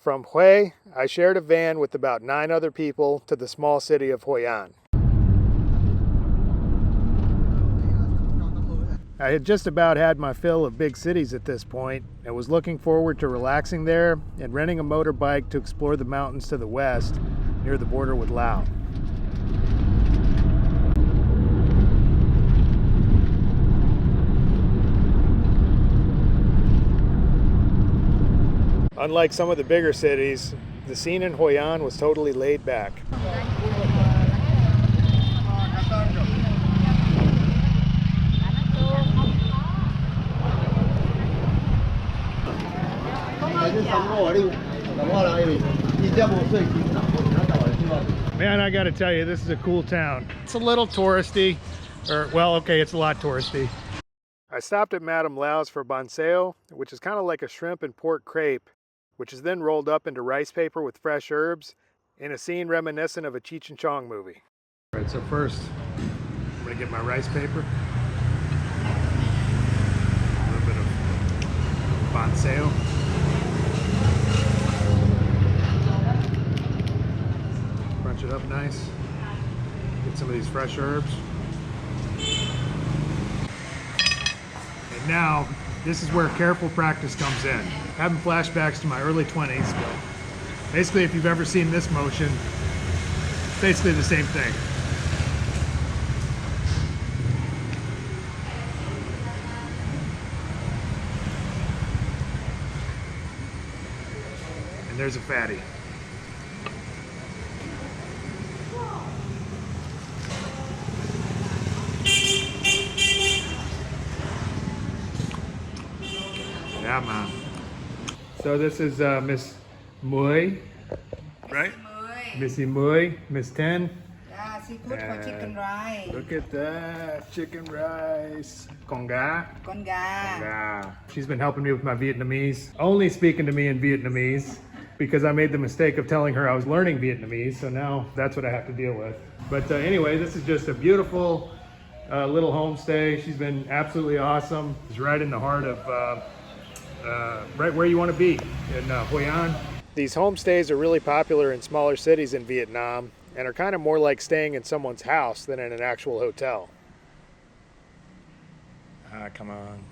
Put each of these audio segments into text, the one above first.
From Hue, I shared a van with about 9 other people to the small city of Hoi An. I had just about had my fill of big cities at this point and was looking forward to relaxing there and renting a motorbike to explore the mountains to the west near the border with Laos. Unlike some of the bigger cities, the scene in Hoi An was totally laid back. Man, I gotta tell you, this is a cool town. It's a little touristy, well, okay, it's a lot touristy. I stopped at Madame Lao's for banseo, which is kind of like a shrimp and pork crepe, which is then rolled up into rice paper with fresh herbs in a scene reminiscent of a Cheech and Chong movie. All right, so first, I'm gonna get my rice paper. A little bit of banseo. Crunch it up nice. Get some of these fresh herbs. And now, this is where careful practice comes in. Having flashbacks to my early 20s, but basically if you've ever seen this motion, it's basically the same thing. And there's a fatty. Yeah, man. So this is Miss Mui, right? Missy Mui, Miss 10. Yeah, seafood for chicken rice. Look at that, chicken rice. Con gà. Con gà. Con gà. She's been helping me with my Vietnamese, only speaking to me in Vietnamese because I made the mistake of telling her I was learning Vietnamese, so now that's what I have to deal with. But anyway, this is just a beautiful little homestay. She's been absolutely awesome. It's right in the heart of right where you want to be in Hoi An. These homestays are really popular in smaller cities in Vietnam and are kind of more like staying in someone's house than in an actual hotel. Ah, come on.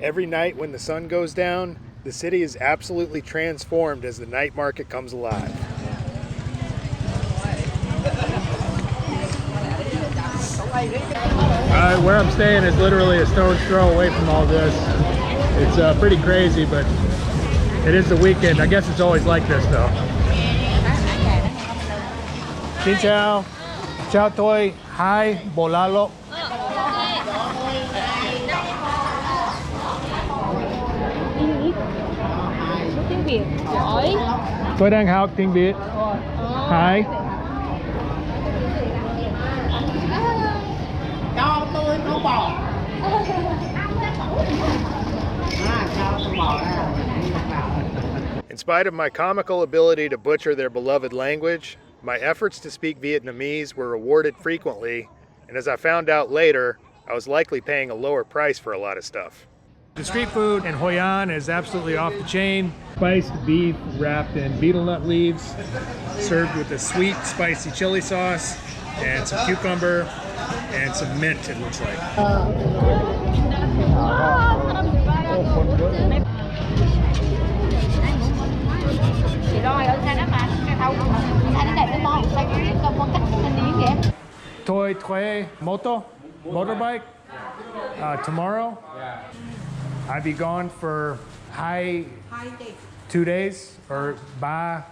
Every night when the sun goes down, the city is absolutely transformed as the night market comes alive. Where I'm staying is literally a stone's throw away from all this. It's pretty crazy, but it is the weekend. I guess it's always like this though. Xin chào. Chào tôi. Hai bolalo. Tiếng Việt giỏi. Tôi đang học tiếng Việt. Hai. Cho tôi có bò. In spite of my comical ability to butcher their beloved language, my efforts to speak Vietnamese were rewarded frequently, and as I found out later, I was likely paying a lower price for a lot of stuff. The street food in Hoi An is absolutely off the chain. Spiced beef wrapped in betel nut leaves, served with a sweet, spicy chili sauce, and some cucumber, and some mint, it looks like. Tôi thuê motorbike tomorrow. I'll be gone for 2 days or ba.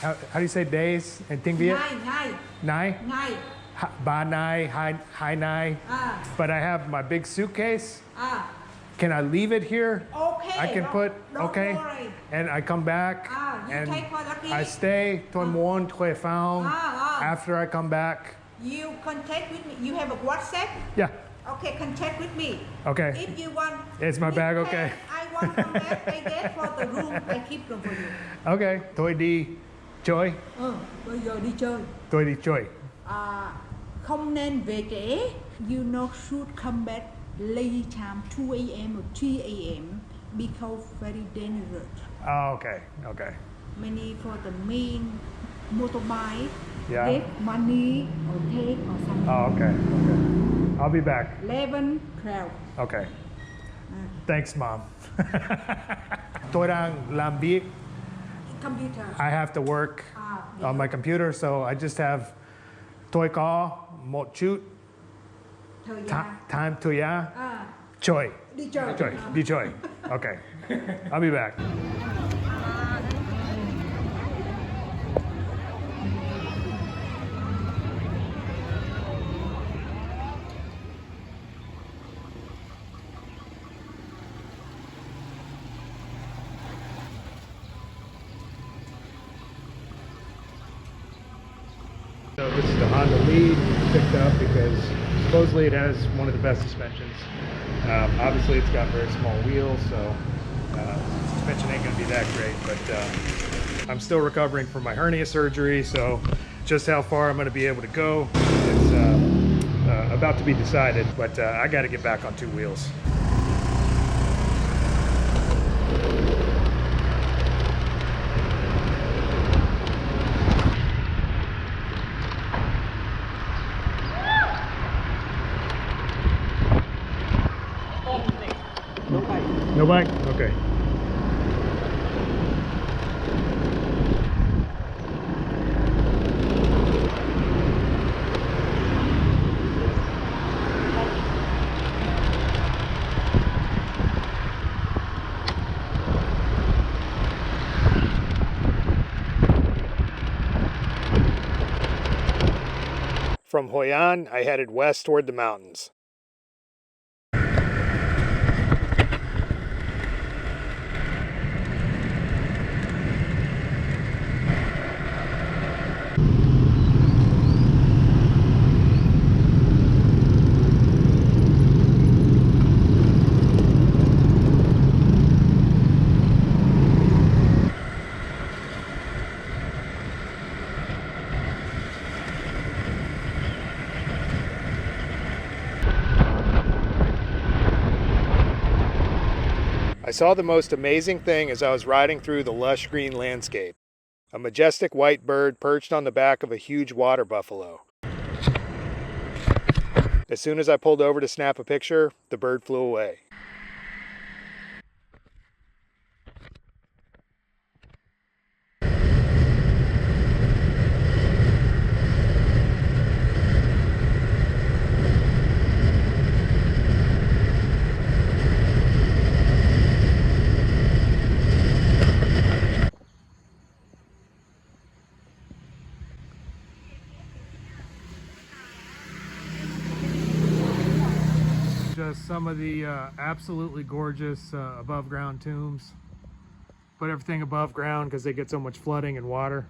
How do you say days in tiếng Việt? Nine. Ba nai, hai nai. But I have my big suitcase. Can I leave it here? Okay. I can put, okay. Worry. And I come back and I stay. Tôi muốn thuê phòng. After I come back. You contact with me. You have a WhatsApp? Yeah. Okay, contact with me. Okay. If you want. It's my bag, okay. I want come back. I get for the room. I keep them for you. Okay. Tôi đi chơi. Bây giờ đi chơi. Tôi đi chơi. Không nên về trễ. You know should come back late time 2 a.m. or 3 a.m. because very dangerous. Oh, okay, okay. Many for the main motorbike, Yeah. get money or take or something. Oh, okay, okay. I'll be back. 11, 12. Okay. Thanks, Mom. Tôi đang làm việc. Computer. I have to work Yeah. on my computer, so I just have tôi có một chút Thời gian. time to chơi. Đi chơi. Đi chơi. Okay. I'll be back. So this is the Honda lead picked up because supposedly it has one of the best suspensions. Obviously it's got very small wheels, so suspension ain't gonna be that great, but I'm still recovering from my hernia surgery, so just how far I'm gonna be able to go is about to be decided, but I gotta get back on two wheels. No bike? Okay. From Hoi An, I headed west toward the mountains. I saw the most amazing thing as I was riding through the lush green landscape. A majestic white bird perched on the back of a huge water buffalo. As soon as I pulled over to snap a picture, the bird flew away. Just some of the absolutely gorgeous above ground tombs. Put everything above ground because they get so much flooding and water.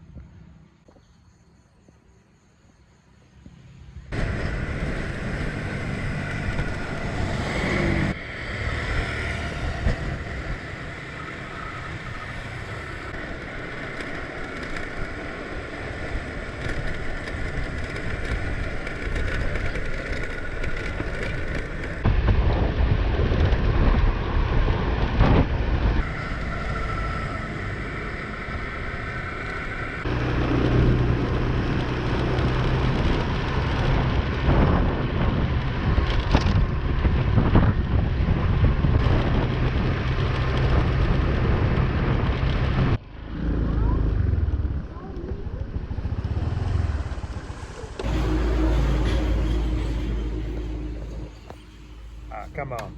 Come on.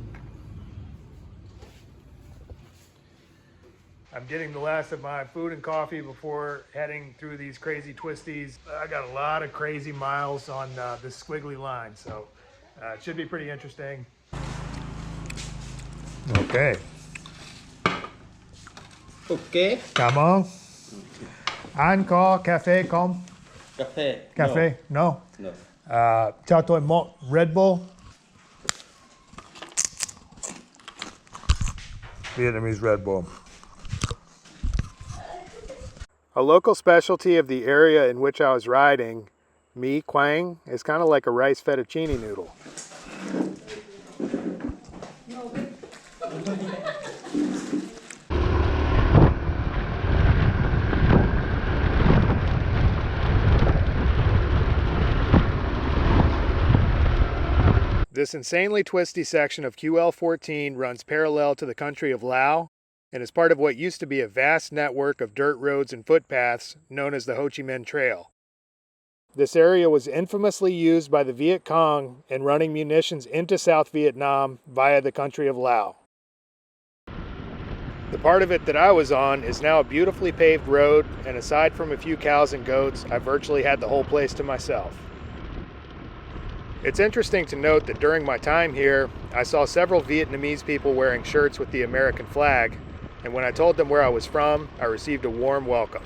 I'm getting the last of my food and coffee before heading through these crazy twisties. I got a lot of crazy miles on this squiggly line, so it should be pretty interesting. Okay. Okay. Come on. Anh có cà phê không? Cà phê. Cà phê? No. No. Cho tôi một Red Bull. Vietnamese Red Bull. A local specialty of the area in which I was riding, mi quang, is kind of like a rice fettuccine noodle. This insanely twisty section of QL14 runs parallel to the country of Laos and is part of what used to be a vast network of dirt roads and footpaths known as the Ho Chi Minh Trail. This area was infamously used by the Viet Cong in running munitions into South Vietnam via the country of Laos. The part of it that I was on is now a beautifully paved road, and aside from a few cows and goats, I virtually had the whole place to myself. It's interesting to note that during my time here, I saw several Vietnamese people wearing shirts with the American flag, and when I told them where I was from, I received a warm welcome.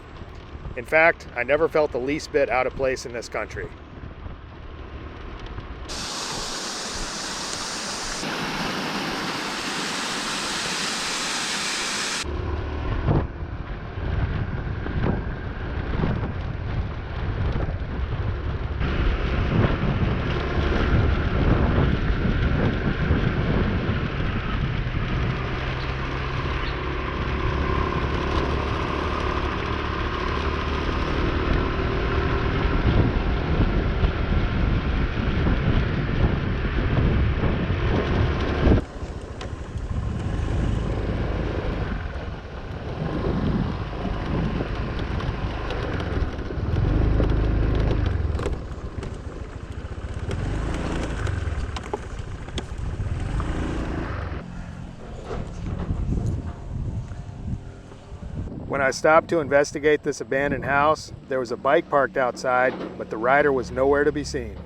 In fact, I never felt the least bit out of place in this country. When I stopped to investigate this abandoned house, there was a bike parked outside, but the rider was nowhere to be seen.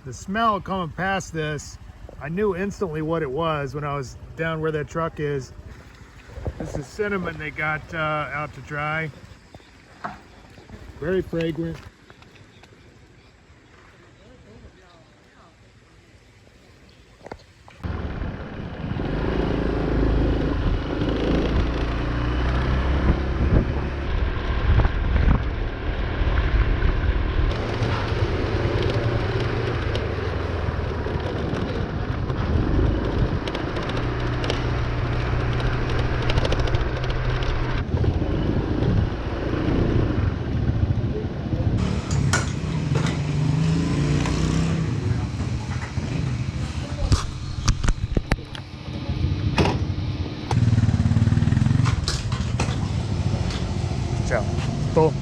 The smell coming past this, I knew instantly what it was when I was down where that truck is. This is cinnamon they got out to dry. Very fragrant. Ciao. To.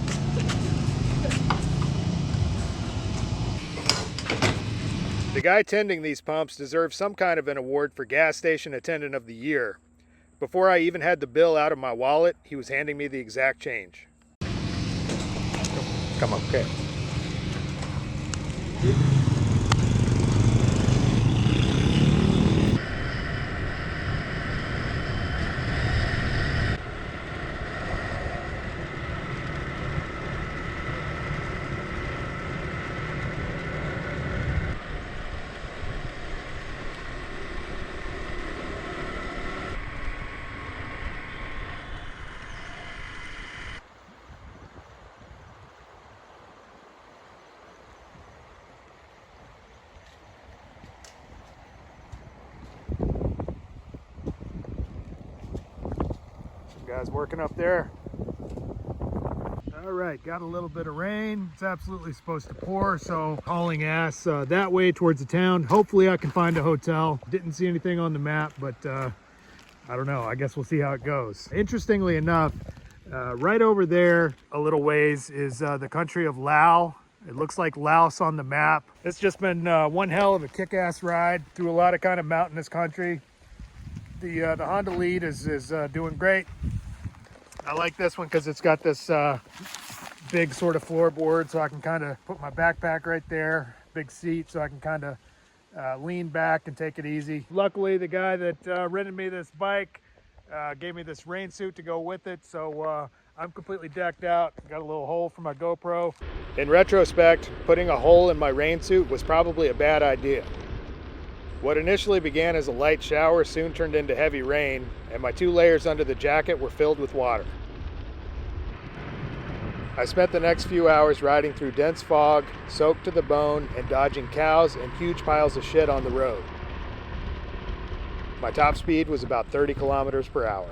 The guy tending these pumps deserves some kind of an award for Gas Station Attendant of the Year. Before I even had the bill out of my wallet, he was handing me the exact change. Come on, okay. Guys working up there. All right, got a little bit of rain. It's absolutely supposed to pour, so hauling ass that way towards the town. Hopefully I can find a hotel. Didn't see anything on the map, but I don't know. I guess we'll see how it goes. Interestingly enough, right over there a little ways is the country of Laos. It looks like Laos on the map. It's just been one hell of a kick-ass ride through a lot of kind of mountainous country. The Honda Lead is doing great. I like this one because it's got this big sort of floorboard, so I can kind of put my backpack right there. Big seat, so I can kind of lean back and take it easy. Luckily, the guy that rented me this bike gave me this rain suit to go with it, so I'm completely decked out. Got a little hole for my GoPro. In retrospect, putting a hole in my rain suit was probably a bad idea. What initially began as a light shower soon turned into heavy rain, and my 2 layers under the jacket were filled with water. I spent the next few hours riding through dense fog, soaked to the bone, and dodging cows and huge piles of shit on the road. My top speed was about 30 kilometers per hour.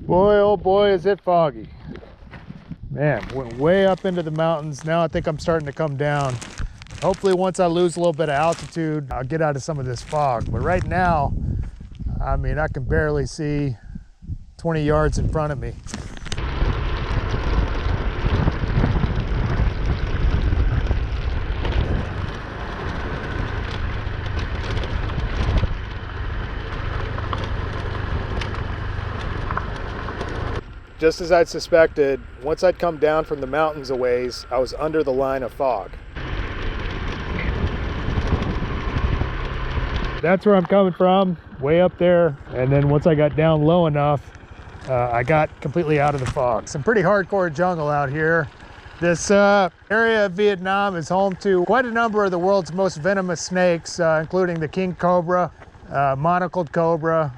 Boy, oh boy, is it foggy. Man, went way up into the mountains. Now I think I'm starting to come down. Hopefully once I lose a little bit of altitude, I'll get out of some of this fog. But right now, I mean, I can barely see 20 yards in front of me. Just as I'd suspected, once I'd come down from the mountains a ways, I was under the line of fog. That's where I'm coming from, way up there. And then once I got down low enough, I got completely out of the fog. Some pretty hardcore jungle out here. This area of Vietnam is home to quite a number of the world's most venomous snakes, including the king cobra, monocled cobra,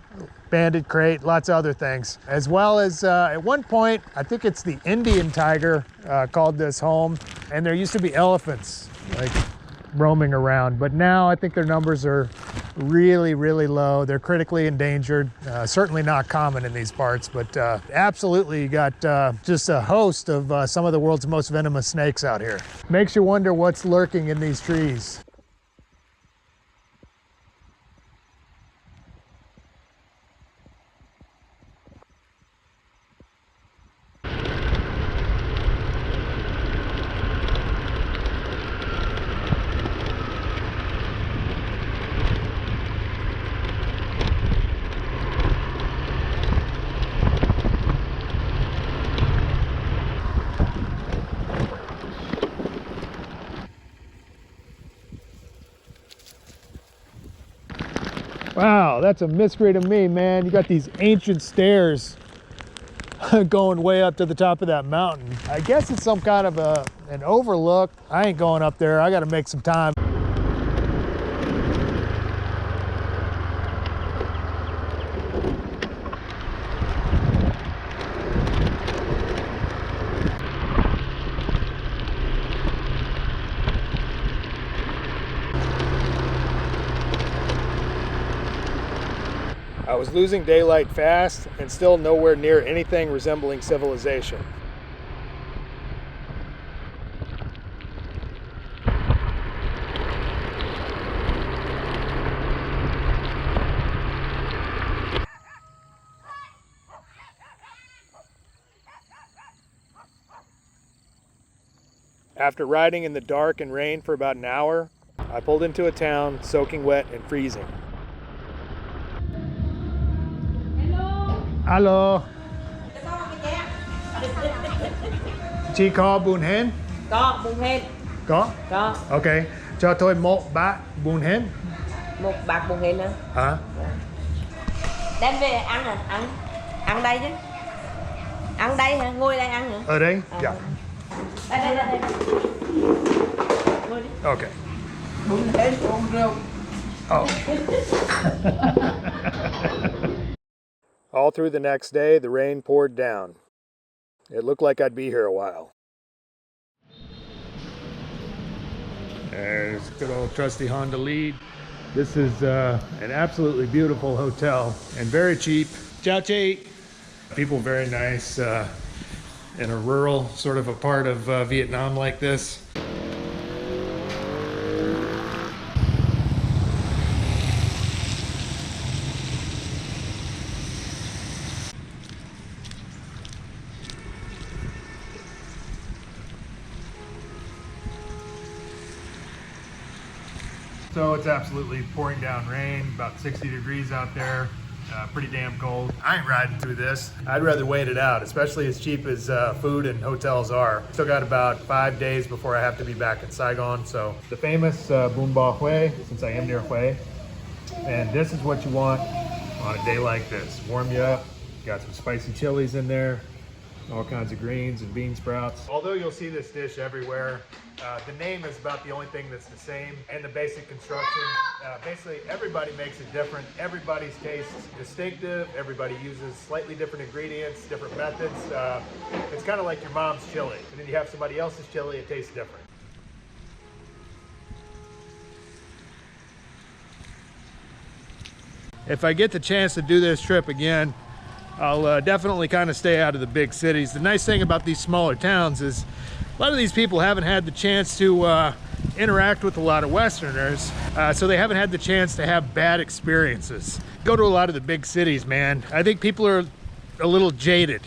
banded crate, lots of other things. As well as at one point, I think it's the Indian tiger called this home. And there used to be elephants like roaming around, but now I think their numbers are really, really low. They're critically endangered. Certainly not common in these parts, but absolutely you got just a host of some of the world's most venomous snakes out here. Makes you wonder what's lurking in these trees. Wow, that's a misread of me, man. You got these ancient stairs going way up to the top of that mountain. I guess it's some kind of an overlook. I ain't going up there. I got to make some time. I was losing daylight fast and still nowhere near anything resembling civilization. After riding in the dark and rain for about an hour, I pulled into a town soaking wet and freezing. Alo. Chị có bún hến? Có bún hến. Có? Có. Ok. Cho tôi một bát bún hến. Một bát bún hến hả? Hả? Đem về ăn hả? Ăn đây chứ. Ăn đây hả? Ngồi đây ăn hả? Ở đây? Dạ. Đây. Ngồi đi. Ok. Bún hến uống rượu. Oh. All through the next day, the rain poured down. It looked like I'd be here a while. There's good old trusty Honda Lead. This is an absolutely beautiful hotel and very cheap. Ciao, Chi. People very nice in a rural sort of a part of Vietnam like this. So it's absolutely pouring down rain, about 60 degrees out there. Pretty damn cold. I ain't riding through this. I'd rather wait it out, especially as cheap as food and hotels are. Still got about 5 days before I have to be back in Saigon. So the famous Bun Ba Hue, since I am near Hue. And this is what you want on a day like this. Warm you up, got some spicy chilies in there, all kinds of greens and bean sprouts. Although you'll see this dish everywhere, the name is about the only thing that's the same, and the basic construction. Basically, everybody makes it different. Everybody's taste is distinctive. Everybody uses slightly different ingredients, different methods. It's kind of like your mom's chili. And then you have somebody else's chili, it tastes different. If I get the chance to do this trip again, I'll definitely kind of stay out of the big cities. The nice thing about these smaller towns is a lot of these people haven't had the chance to interact with a lot of Westerners, so they haven't had the chance to have bad experiences. Go to a lot of the big cities, man. I think people are a little jaded.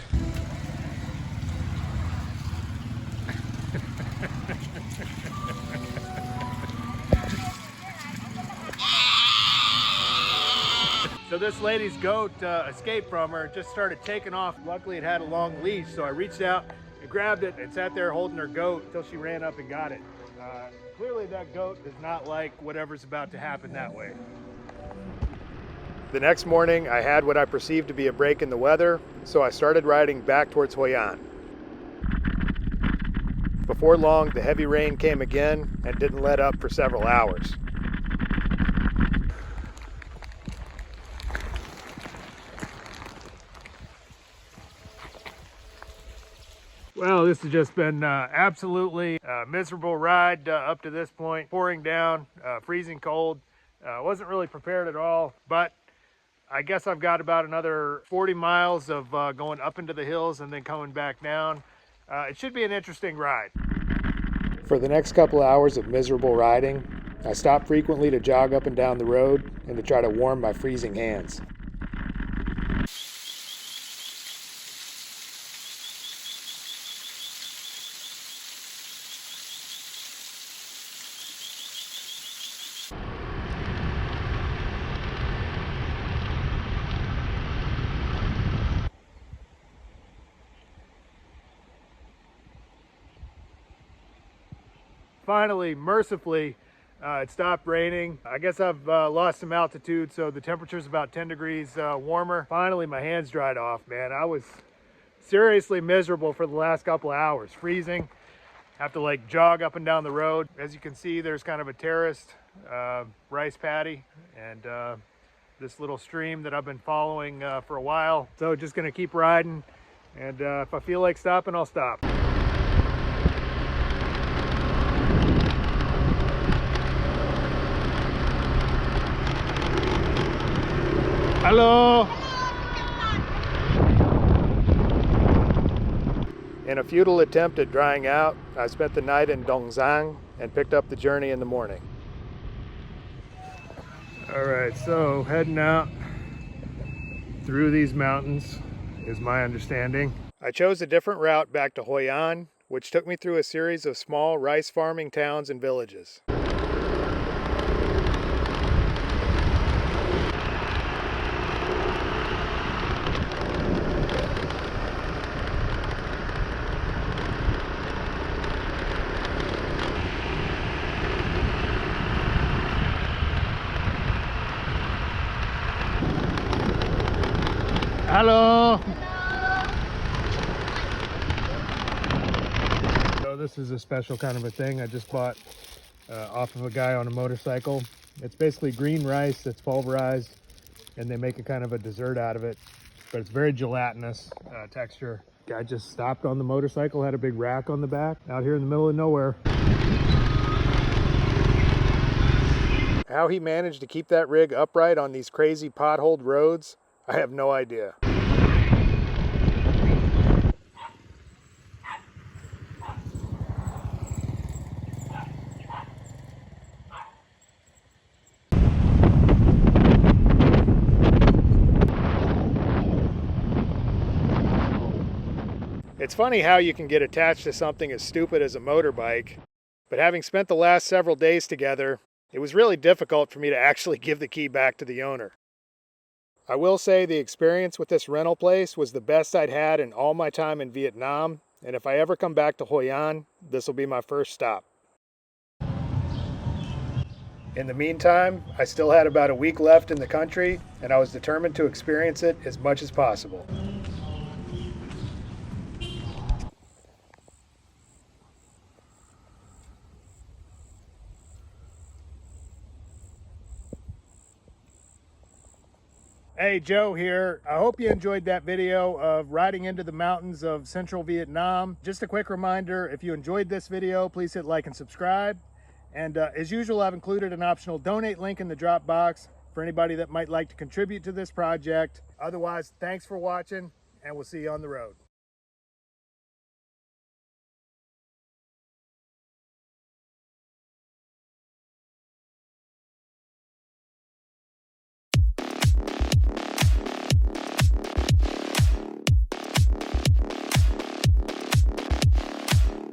So this lady's goat escaped from her, just started taking off. Luckily it had a long leash, so I reached out and grabbed it and sat there holding her goat until she ran up and got it. Clearly that goat does not like whatever's about to happen that way. The next morning I had what I perceived to be a break in the weather, so I started riding back towards Hoi An. Before long the heavy rain came again and didn't let up for several hours. Well, this has just been absolutely miserable ride up to this point. Pouring down, freezing cold. Wasn't really prepared at all, but I guess I've got about another 40 miles of going up into the hills and then coming back down. It should be an interesting ride. For the next couple of hours of miserable riding, I stopped frequently to jog up and down the road and to try to warm my freezing hands. Finally, mercifully, it stopped raining. I guess I've lost some altitude, so the temperature's about 10 degrees warmer. Finally, my hands dried off, man. I was seriously miserable for the last couple of hours, freezing. Have to like jog up and down the road. As you can see, there's kind of a terraced rice paddy and this little stream that I've been following for a while. So just gonna keep riding, and if I feel like stopping, I'll stop. Hello. In a futile attempt at drying out, I spent the night in Dongzang and picked up the journey in the morning. All right, so heading out through these mountains is my understanding. I chose a different route back to Hoi An, which took me through a series of small rice farming towns and villages. Hello. So this is a special kind of a thing I just bought off of a guy on a motorcycle. It's basically green rice that's pulverized, and they make a kind of a dessert out of it, but it's very gelatinous texture. Guy just stopped on the motorcycle, had a big rack on the back, out here in the middle of nowhere. How he managed to keep that rig upright on these crazy potholed roads, I have no idea. It's funny how you can get attached to something as stupid as a motorbike, but having spent the last several days together, It was really difficult for me to actually give the key back to the owner. I will say the experience with this rental place was the best I'd had in all my time in Vietnam, and if I ever come back to Hoi An, this will be my first stop. In the meantime, I still had about a week left in the country, and I was determined to experience it as much as possible. Hey, Joe here. I hope you enjoyed that video of riding into the mountains of central Vietnam. Just a quick reminder, if you enjoyed this video, please hit like and subscribe. And as usual, I've included an optional donate link in the drop box for anybody that might like to contribute to this project. Otherwise, thanks for watching, and we'll see you on the road.